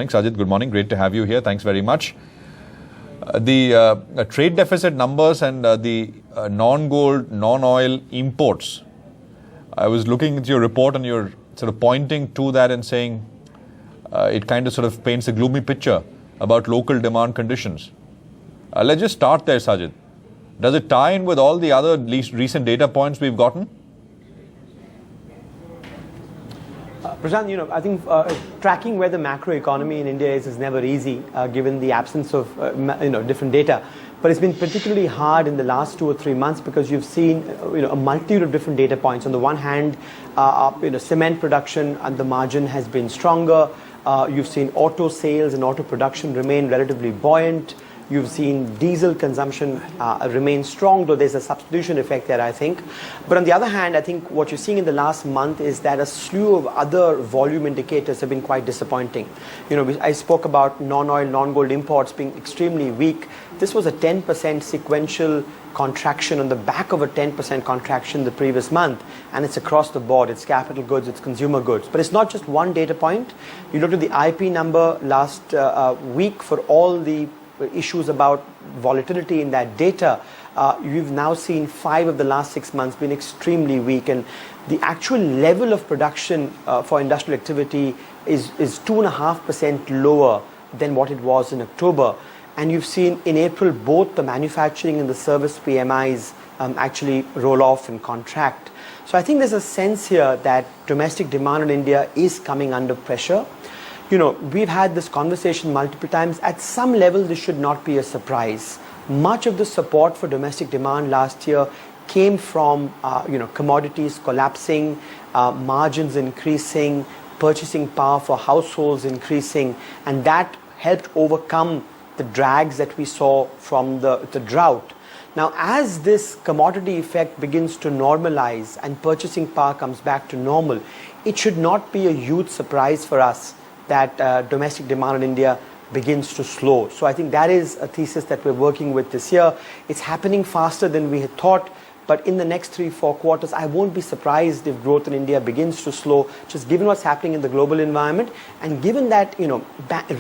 morning. Sajjid, good morning. Great to have you here. Thanks very much. The trade deficit numbers and the non-gold, non-oil imports. I was looking at your report and you're sort of pointing to that and saying it kind of sort of paints a gloomy picture about local demand conditions. Let's just start there, Sajjid. Does it tie in with all the other least recent data points we've gotten? Prashant, I think tracking where the macroeconomy in India is never easy, given the absence of different data. But it's been particularly hard in the last 2 or 3 months because you've seen a multitude of different data points. On the one hand, cement production and the margin has been stronger. You've seen auto sales and auto production remain relatively buoyant. You've seen diesel consumption remain strong, though there's a substitution effect there, I think. But on the other hand, I think what you're seeing in the last month is that a slew of other volume indicators have been quite disappointing. I spoke about non-oil, non-gold imports being extremely weak. This was a 10% sequential contraction on the back of a 10% contraction the previous month, and it's across the board. It's capital goods, it's consumer goods. But it's not just one data point. You look at the IP number last week for all the issues about volatility in that data. You've now seen 5 of the last 6 months been extremely weak, and the actual level of production for industrial activity is 2.5% lower than what it was in October. And you've seen in April both the manufacturing and the service PMIs actually roll off and contract. So I think there's a sense here that domestic demand in India is coming under pressure. We've had this conversation multiple times. At some level, this should not be a surprise. Much of the support for domestic demand last year came from, commodities collapsing, margins increasing, purchasing power for households increasing, and that helped overcome the drags that we saw from the drought. Now, as this commodity effect begins to normalize and purchasing power comes back to normal, it should not be a huge surprise for us that domestic demand in India begins to slow. So I think that is a thesis that we're working with this year. It's happening faster than we had thought, but in the next 3-4 quarters, I won't be surprised if growth in India begins to slow, just given what's happening in the global environment, and given that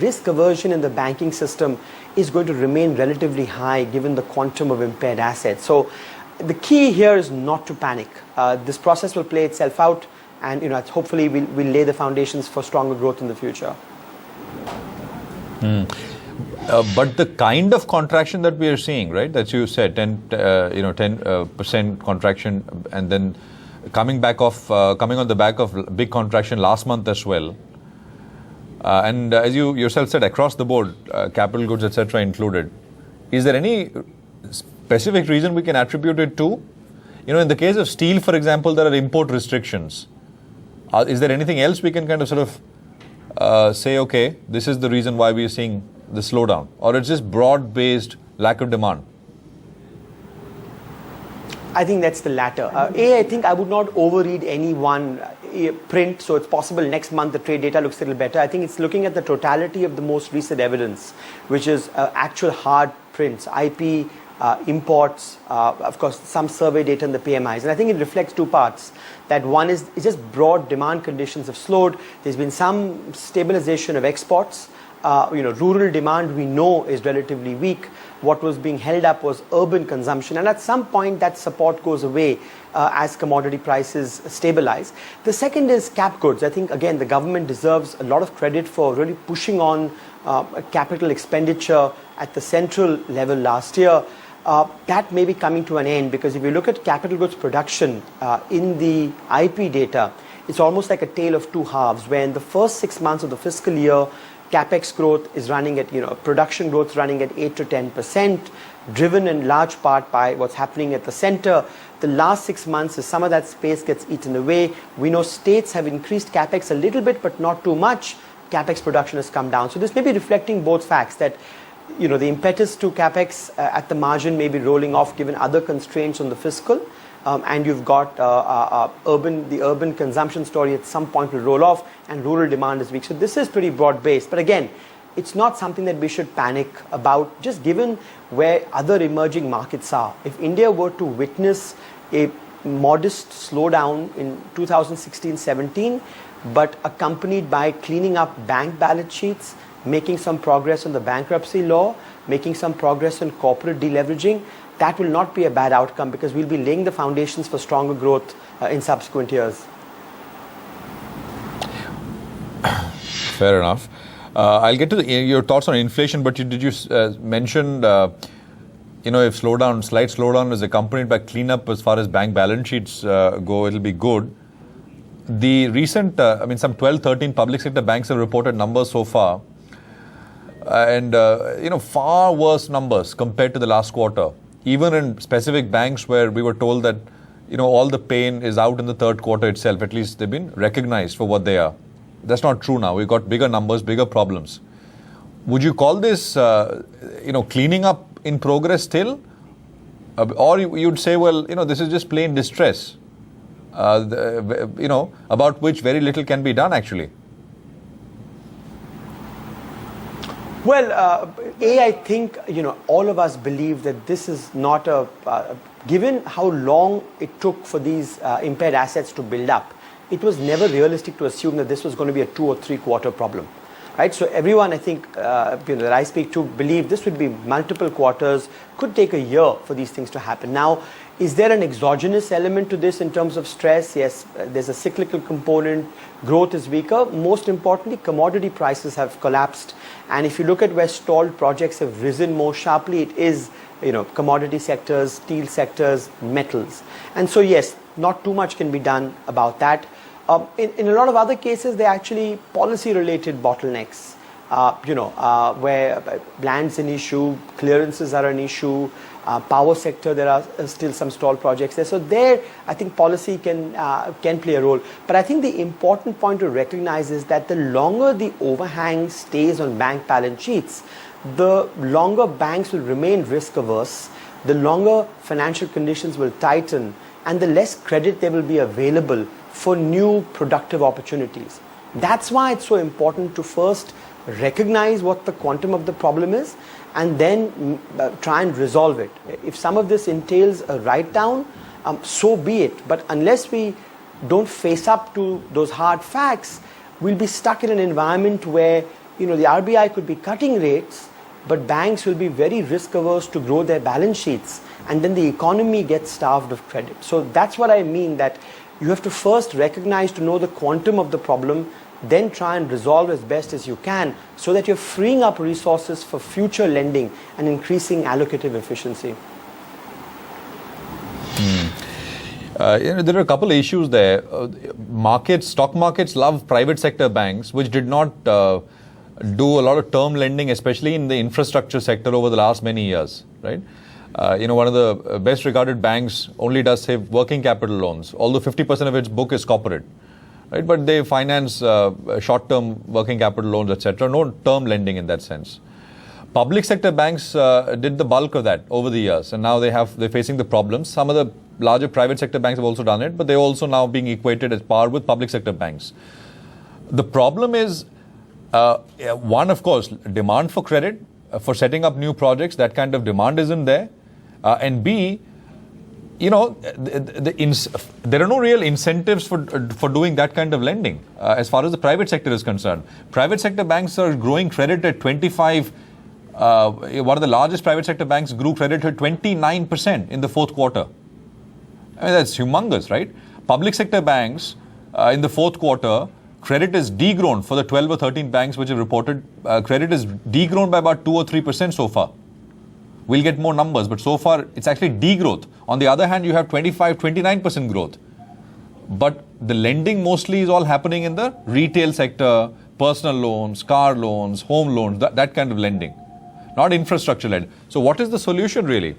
risk aversion in the banking system is going to remain relatively high given the quantum of impaired assets. So the key here is not to panic. This process will play itself out, and hopefully we'll lay the foundations for stronger growth in the future. But the kind of contraction that we are seeing, right, that you said, 10% contraction, and then coming on the back of big contraction last month as well, and as you yourself said, across the board, capital goods, etc., included. Is there any specific reason we can attribute it to? In the case of steel, for example, there are import restrictions. Is there anything else we can kind of sort of say, okay, this is the reason why we are seeing the slowdown? Or it's just broad-based lack of demand? I think that's the latter. I think I would not overread any one print, so it's possible next month the trade data looks a little better. I think it's looking at the totality of the most recent evidence, which is actual hard prints, IP, imports, of course, some survey data in the PMIs. And I think it reflects 2 parts. That one is just broad demand conditions have slowed. There's been some stabilization of exports. Rural demand we know is relatively weak. What was being held up was urban consumption. And at some point that support goes away as commodity prices stabilize. The second is cap goods. I think, again, the government deserves a lot of credit for really pushing on capital expenditure at the central level last year. That may be coming to an end, because if you look at capital goods production in the IP data, it's almost like a tale of 2 halves, where in the first 6 months of the fiscal year, capex growth is running at, production growth running at 8 to 10%, driven in large part by what's happening at the center. The last 6 months, as some of that space gets eaten away, we know states have increased capex a little bit, but not too much. Capex production has come down. So this may be reflecting both facts, that the impetus to capex at the margin may be rolling off given other constraints on the fiscal, and you've got the urban consumption story at some point will roll off, and rural demand is weak. So this is pretty broad-based. But again, it's not something that we should panic about, just given where other emerging markets are. If India were to witness a modest slowdown in 2016-17, but accompanied by cleaning up bank balance sheets, making some progress on the bankruptcy law, making some progress on corporate deleveraging, that will not be a bad outcome because we'll be laying the foundations for stronger growth in subsequent years. Fair enough. I'll get to your thoughts on inflation, but did you mention, if slight slowdown is accompanied by cleanup as far as bank balance sheets go, it'll be good. The recent, some 12, 13 public sector banks have reported numbers so far, and far worse numbers compared to the last quarter. Even in specific banks where we were told that, all the pain is out in the third quarter itself. At least they've been recognized for what they are. That's not true now. We've got bigger numbers, bigger problems. Would you call this, cleaning up in progress still? Or you'd say, well, this is just plain distress, about which very little can be done actually. Well, I think, all of us believe that this is not given how long it took for these impaired assets to build up, it was never realistic to assume that this was going to be a 2 or 3 quarter problem. Right? So everyone, I think, that I speak to believe this would be multiple quarters, could take a year for these things to happen. Now, is there an exogenous element to this in terms of stress? Yes, there's a cyclical component. Growth is weaker. Most importantly, commodity prices have collapsed. And if you look at where stalled projects have risen more sharply, it is, commodity sectors, steel sectors, metals. And so, yes, not too much can be done about that. In a lot of other cases, they're actually policy-related bottlenecks, where land's an issue, clearances are an issue, power sector, there are still some stalled projects there. So there, I think policy can play a role. But I think the important point to recognize is that the longer the overhang stays on bank balance sheets, the longer banks will remain risk-averse, the longer financial conditions will tighten, and the less credit there will be available for new productive opportunities. That's why it's so important to first recognize what the quantum of the problem is and then try and resolve it. If some of this entails a write-down, so be it. But unless we don't face up to those hard facts, we'll be stuck in an environment where the RBI could be cutting rates, but banks will be very risk-averse to grow their balance sheets, and then the economy gets starved of credit. So that's what I mean, that you have to first recognize to know the quantum of the problem, then try and resolve as best as you can so that you're freeing up resources for future lending and increasing allocative efficiency. There are a couple of issues there. Stock markets love private sector banks, which did not do a lot of term lending, especially in the infrastructure sector over the last many years, right? One of the best regarded banks only does, say, working capital loans, although 50% of its book is corporate, right? But they finance short-term working capital loans, etc. No term lending in that sense. Public sector banks did the bulk of that over the years, and now they're facing the problems. Some of the larger private sector banks have also done it, but they're also now being equated as par with public sector banks. The problem is, one, of course, demand for credit for setting up new projects. That kind of demand isn't there. And B, there are no real incentives for doing that kind of lending as far as the private sector is concerned. Private sector banks are growing credit at 25. One of the largest private sector banks grew credit at 29% in the fourth quarter. I mean, that's humongous, right? Public sector banks in the fourth quarter, credit is degrown for the 12 or 13 banks which have reported. Credit is degrown by about 2 or 3% so far. We'll get more numbers, but so far it's actually degrowth. On the other hand, you have 25, 29% growth. But the lending mostly is all happening in the retail sector, personal loans, car loans, home loans, that kind of lending, not infrastructure led. So what is the solution really?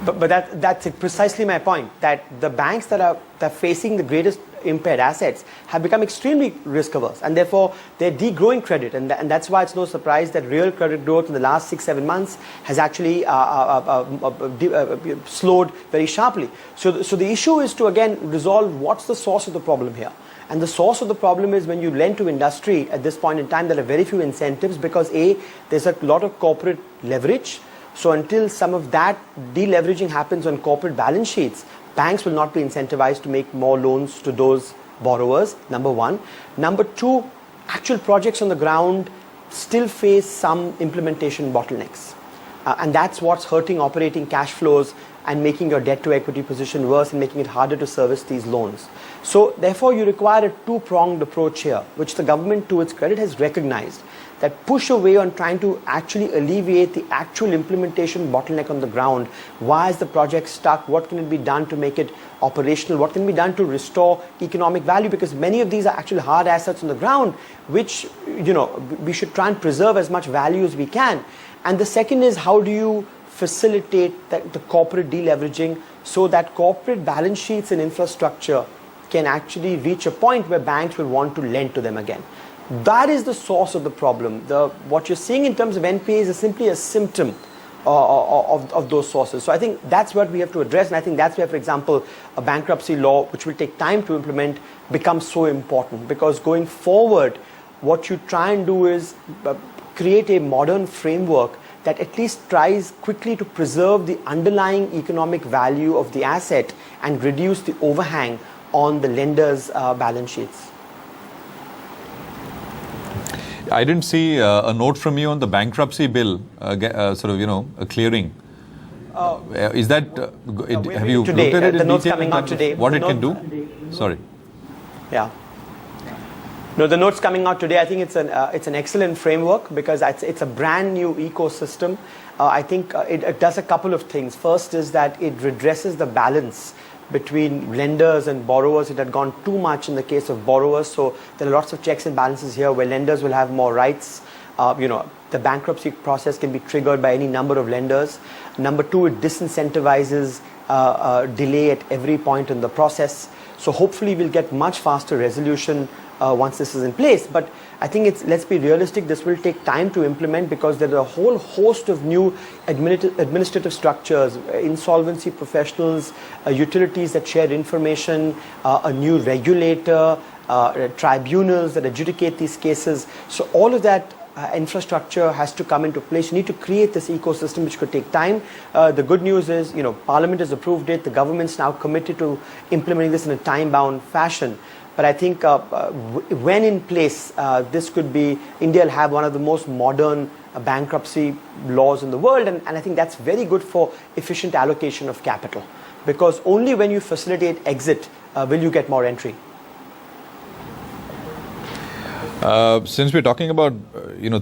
But that's precisely my point, that the banks that are facing the greatest impaired assets have become extremely risk averse, and therefore they're degrowing credit, and that's why it's no surprise that real credit growth in the last 6-7 months has actually slowed very sharply. So the issue is to again resolve what's the source of the problem here. And the source of the problem is when you lend to industry at this point in time, there are very few incentives because there's a lot of corporate leverage. So until some of that deleveraging happens on corporate balance sheets, banks will not be incentivized to make more loans to those borrowers, number one. Number two, actual projects on the ground still face some implementation bottlenecks. And that's what's hurting operating cash flows and making your debt to equity position worse and making it harder to service these loans. So therefore you require a two-pronged approach here, which the government, to its credit, has recognized, that push away on trying to actually alleviate the actual implementation bottleneck on the ground. Why is the project stuck? What can it be done to make it operational? What can be done to restore economic value? Because many of these are actually hard assets on the ground, which we should try and preserve as much value as we can. And the second is, how do you facilitate the corporate deleveraging so that corporate balance sheets and infrastructure can actually reach a point where banks will want to lend to them again. That is the source of the problem. What you're seeing in terms of NPAs is simply a symptom of those sources. So I think that's what we have to address, and I think that's where, for example, a bankruptcy law, which will take time to implement, becomes so important, because going forward, what you try and do is create a modern framework that at least tries quickly to preserve the underlying economic value of the asset and reduce the overhang on the lender's balance sheets. I didn't see a note from you on the bankruptcy bill, a clearing. Is that, have you today, looked at it the in note's detail? coming out today. What it can do? Sorry. Yeah. No, the note's coming out today. I think it's an excellent framework, because it's a brand new ecosystem. I think it does a couple of things. First is that it redresses the balance between lenders and borrowers. It had gone too much in the case of borrowers, so there are lots of checks and balances here where lenders will have more rights. The bankruptcy process can be triggered by any number of lenders. Number two, it disincentivizes delay at every point in the process. So hopefully we'll get much faster resolution once this is in place. But I think let's be realistic, this will take time to implement, because there are a whole host of new administrative structures, insolvency professionals, utilities that share information, a new regulator, tribunals that adjudicate these cases. So all of that infrastructure has to come into place. You need to create this ecosystem, which could take time. The good news is, Parliament has approved it. The government's now committed to implementing this in a time-bound fashion. But I think when in place, this could be, India will have one of the most modern bankruptcy laws in the world. And I think that's very good for efficient allocation of capital, because only when you facilitate exit will you get more entry. Since we're talking about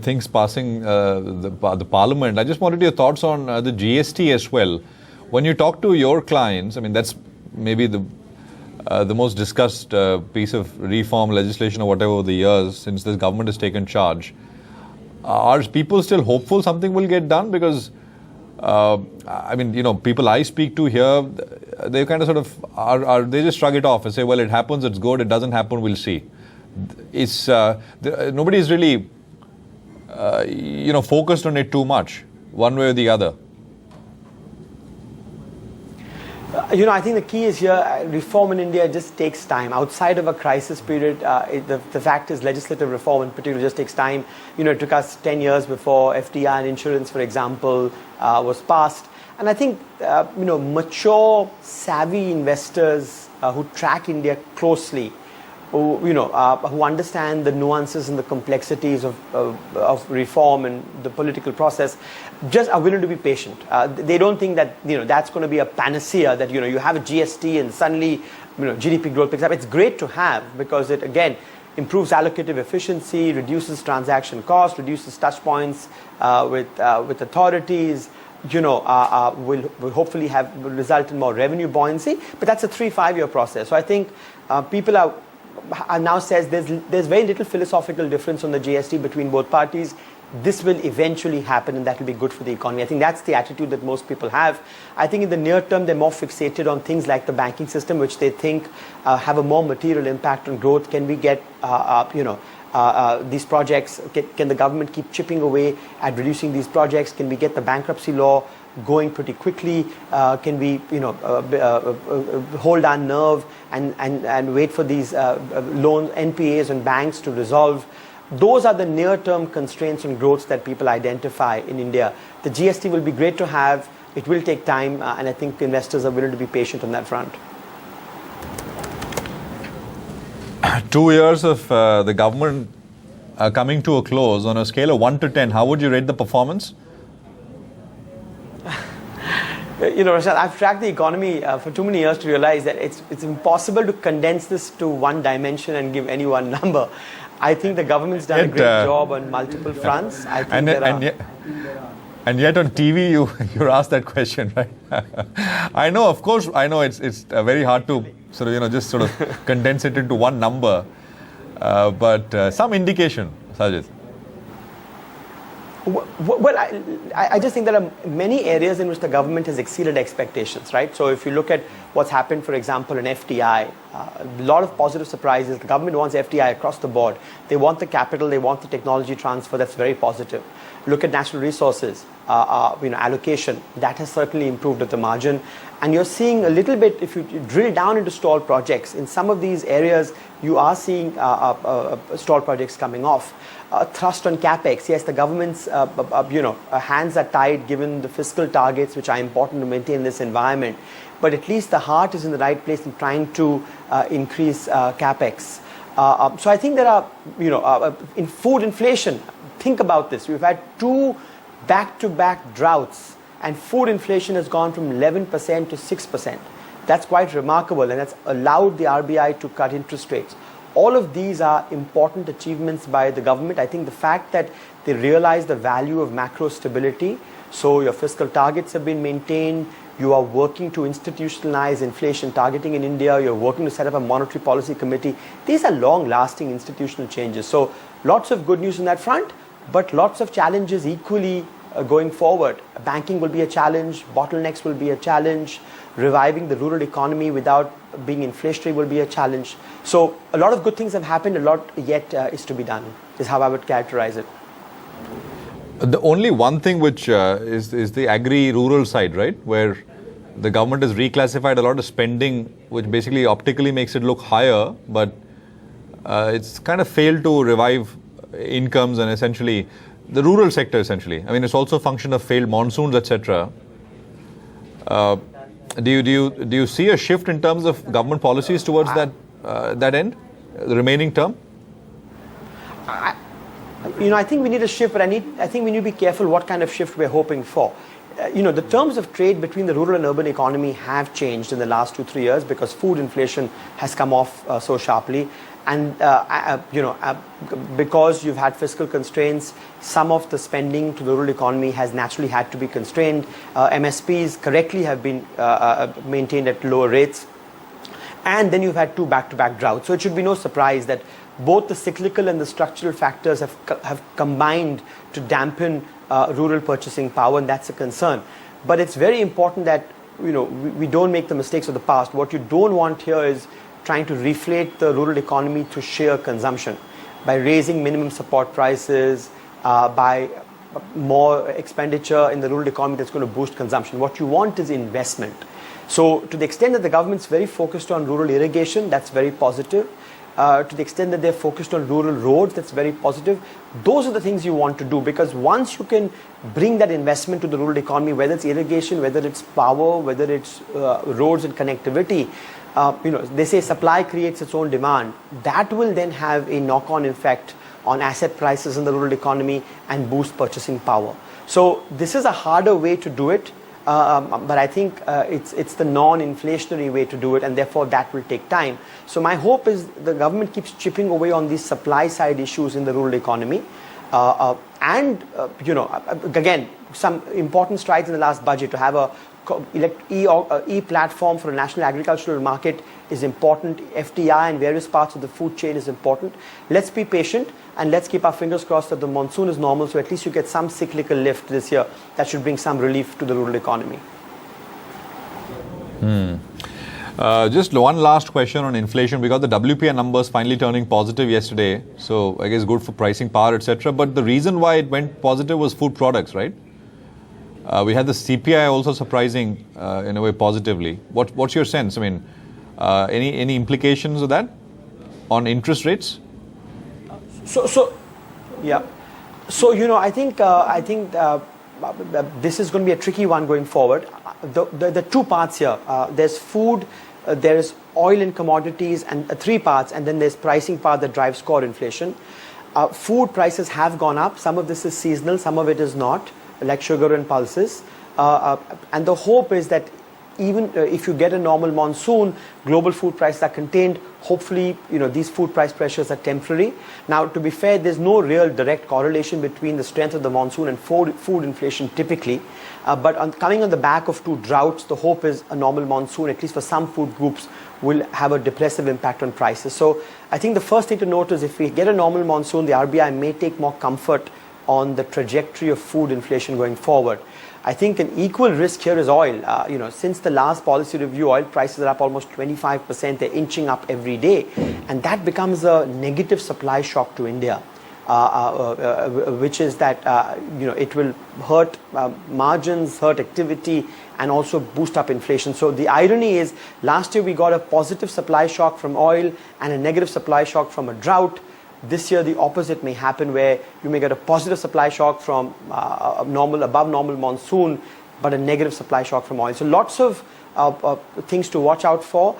things passing the Parliament, I just wanted your thoughts on the GST as well. When you talk to your clients, I mean, that's maybe the most discussed piece of reform legislation or whatever over the years since this government has taken charge. Are people still hopeful something will get done? Because people I speak to here, they kind of sort of they just shrug it off and say, well, it happens, it's good. It doesn't happen, we'll see. It's nobody is really focused on it too much, one way or the other. I think the key is here, reform in India just takes time. Outside of a crisis period, the fact is legislative reform in particular just takes time. It took us 10 years before FDI and insurance, for example, was passed. And I think, mature, savvy investors who track India closely, who understand the nuances and the complexities of reform and the political process, just are willing to be patient. They don't think that that's going to be a panacea, that you have a GST and suddenly GDP growth picks up. It's great to have, because it again improves allocative efficiency, reduces transaction costs, reduces touch points with authorities. Will hopefully will result in more revenue buoyancy. But that's a 3-5 year process. So I think people are now says there's very little philosophical difference on the GST between both parties. This will eventually happen, and that will be good for the economy. I think that's the attitude that most people have. I think in the near term, they're more fixated on things like the banking system, which they think have a more material impact on growth. Can we get, these projects? Can the government keep chipping away at reducing these projects? Can we get the bankruptcy law going pretty quickly? Can we, hold our nerve and wait for these loans, NPAs and banks to resolve? Those are the near-term constraints on growth that people identify in India. The GST will be great to have. It will take time, and I think investors are willing to be patient on that front. 2 years of the government coming to a close, on a scale of 1 to 10, how would you rate the performance? Rashad, I've tracked the economy for too many years to realize that it's impossible to condense this to one dimension and give any one number. I think the government's done a great job on multiple fronts. I think and yet on TV you're asked that question, right? I know, of course, I know it's very hard to sort of just sort of condense it into one number, but some indication, Sajjid. Well, I just think there are many areas in which the government has exceeded expectations, right? So if you look at what's happened, for example, in FDI, a lot of positive surprises. The government wants FDI across the board. They want the capital, they want the technology transfer. That's very positive. Look at natural resources, allocation. That has certainly improved at the margin. And you're seeing a little bit, if you drill down into stalled projects, in some of these areas, you are seeing stalled projects coming off. Thrust on capex. Yes, the government's hands are tied given the fiscal targets, which are important to maintain in this environment. But at least the heart is in the right place in trying to increase capex. So I think there are, in food inflation. Think about this. We've had 2 back-to-back droughts, and food inflation has gone from 11% to 6%. That's quite remarkable, and that's allowed the RBI to cut interest rates. All of these are important achievements by the government. I think the fact that they realize the value of macro stability, so your fiscal targets have been maintained, you are working to institutionalize inflation targeting in India, you're working to set up a monetary policy committee. These are long-lasting institutional changes. So lots of good news on that front, but lots of challenges equally going forward. Banking will be a challenge, bottlenecks will be a challenge, reviving the rural economy without being inflationary will be a challenge. So a lot of good things have happened, a lot yet is to be done, is how I would characterize it. The only one thing which is the agri-rural side, right, where the government has reclassified a lot of spending, which basically optically makes it look higher, but it's kind of failed to revive incomes and essentially the rural sector essentially. I mean, it's also a function of failed monsoons, etc. Do you see a shift in terms of government policies towards that end, the remaining term? I think we need a shift, but I think we need to be careful what kind of shift we're hoping for. The terms of trade between the rural and urban economy have changed in the last 2-3 years because food inflation has come off so sharply. And, because you've had fiscal constraints, some of the spending to the rural economy has naturally had to be constrained. MSPs correctly have been maintained at lower rates. And then you've had 2 back-to-back droughts. So it should be no surprise that both the cyclical and the structural factors have combined to dampen rural purchasing power, and that's a concern. But it's very important that we don't make the mistakes of the past. What you don't want here is trying to reflate the rural economy through sheer consumption by raising minimum support prices, by more expenditure in the rural economy that's going to boost consumption. What you want is investment. So to the extent that the government's very focused on rural irrigation, that's very positive. To the extent that they're focused on rural roads, that's very positive. Those are the things you want to do, because once you can bring that investment to the rural economy, whether it's irrigation, whether it's power, whether it's roads and connectivity, they say supply creates its own demand. That will then have a knock-on effect on asset prices in the rural economy and boost purchasing power. So this is a harder way to do it, but I think it's the non-inflationary way to do it, and therefore that will take time. So my hope is the government keeps chipping away on these supply side issues in the rural economy. Again, some important strides in the last budget to have a e-platform for a national agricultural market is important. FDI and various parts of the food chain is important. Let's be patient and let's keep our fingers crossed that the monsoon is normal, so at least you get some cyclical lift this year. That should bring some relief to the rural economy. Just one last question on inflation. We got the WPI numbers finally turning positive yesterday, so I guess good for pricing power, etc. But the reason why it went positive was food products, right? We had the CPI also surprising in a way positively. What's your sense? I mean, any implications of that on interest rates? I think this is going to be a tricky one going forward. The 2 parts here. There's food, there is oil and commodities, and 3 parts, and then there's pricing part that drives core inflation. Food prices have gone up. Some of this is seasonal, some of it is not, like sugar and pulses. And the hope is that even if you get a normal monsoon, global food prices are contained. Hopefully, these food price pressures are temporary. Now, to be fair, there's no real direct correlation between the strength of the monsoon and food inflation typically. But coming on the back of 2 droughts, the hope is a normal monsoon, at least for some food groups, will have a depressive impact on prices. So I think the first thing to note is if we get a normal monsoon, the RBI may take more comfort on the trajectory of food inflation going forward. I think an equal risk here is oil. Since the last policy review, oil prices are up almost 25%. They're inching up every day. And that becomes a negative supply shock to India, which is that, it will hurt margins, hurt activity, and also boost up inflation. So the irony is, last year we got a positive supply shock from oil and a negative supply shock from a drought. This year, the opposite may happen, where you may get a positive supply shock from above normal monsoon, but a negative supply shock from oil. So lots of things to watch out for.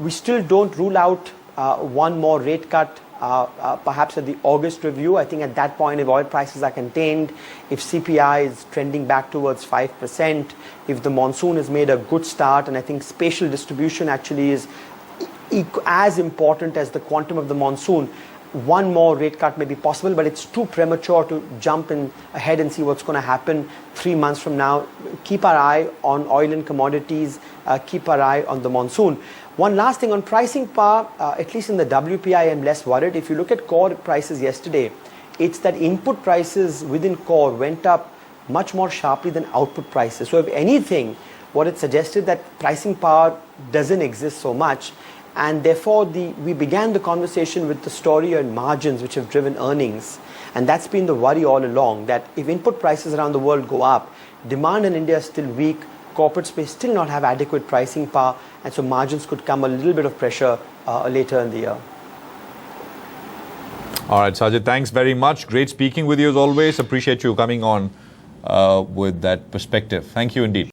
We still don't rule out one more rate cut, perhaps at the August review. I think at that point, if oil prices are contained, if CPI is trending back towards 5%, if the monsoon has made a good start, and I think spatial distribution actually is as important as the quantum of the monsoon, one more rate cut may be possible, but it's too premature to jump ahead and see what's going to happen 3 months from now. Keep our eye on oil and commodities, keep our eye on the monsoon. One last thing on pricing power, at least in the WPI, I am less worried. If you look at core prices yesterday, it's that input prices within core went up much more sharply than output prices. So if anything, what it suggested that pricing power doesn't exist so much. And therefore, we began the conversation with the story on margins, which have driven earnings. And that's been the worry all along, that if input prices around the world go up, demand in India is still weak, corporates may still not have adequate pricing power, and so margins could come a little bit of pressure later in the year. All right, Sajjid, thanks very much. Great speaking with you as always. Appreciate you coming on with that perspective. Thank you indeed.